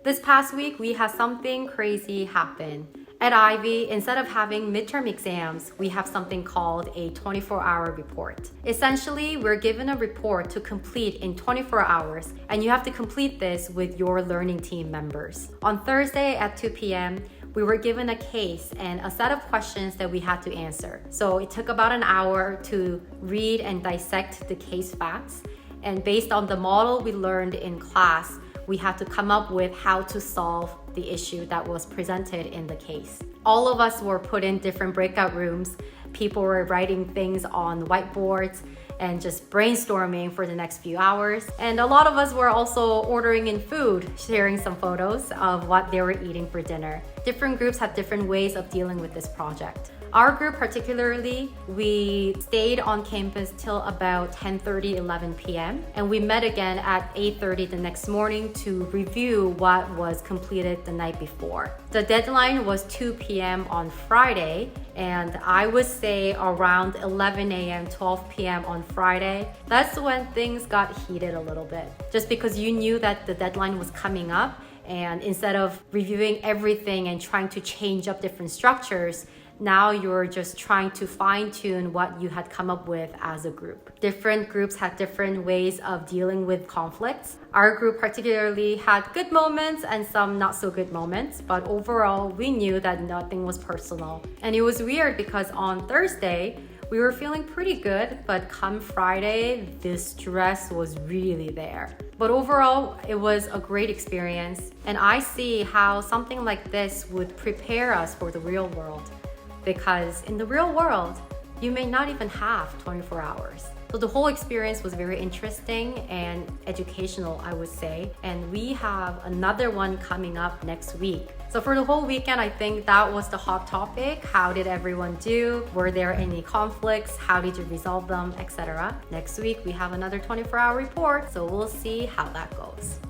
This past week, we had something crazy happen. At Ivey, instead of having midterm exams, we have something called a 24-hour report. Essentially, we're given a report to complete in 24 hours, and you have to complete this with your learning team members. On Thursday at 2 p.m., we were given a case and a set of questions that we had to answer. So it took about an hour to read and dissect the case facts. And based on the model we learned in class, we had to come up with how to solve the issue that was presented in the case. All of us were put in different breakout rooms. People were writing things on whiteboards and just brainstorming for the next few hours. And a lot of us were also ordering in food, sharing some photos of what they were eating for dinner. Different groups have different ways of dealing with this project. Our group particularly, we stayed on campus till about 10:30, 11 p.m. and we met again at 8:30 the next morning to review what was completed the night before. The deadline was 2 p.m. on Friday, and I would say around 11 a.m., 12 p.m. on Friday, that's when things got heated a little bit. Just because you knew that the deadline was coming up, and instead of reviewing everything and trying to change up different structures, now you're just trying to fine-tune what you had come up with as a group. Different groups had different ways of dealing with conflicts. Our group particularly had good moments and some not so good moments, but overall, we knew that nothing was personal. And it was weird because on Thursday, we were feeling pretty good, but come Friday, the stress was really there. But overall, it was a great experience. And I see how something like this would prepare us for the real world. Because in the real world, you may not even have 24 hours. So the whole experience was very interesting and educational, I would say. And we have another one coming up next week. So for the whole weekend, I think that was the hot topic. How did everyone do? Were there any conflicts? How did you resolve them, etc.? Next week, we have another 24-hour report, so we'll see how that goes.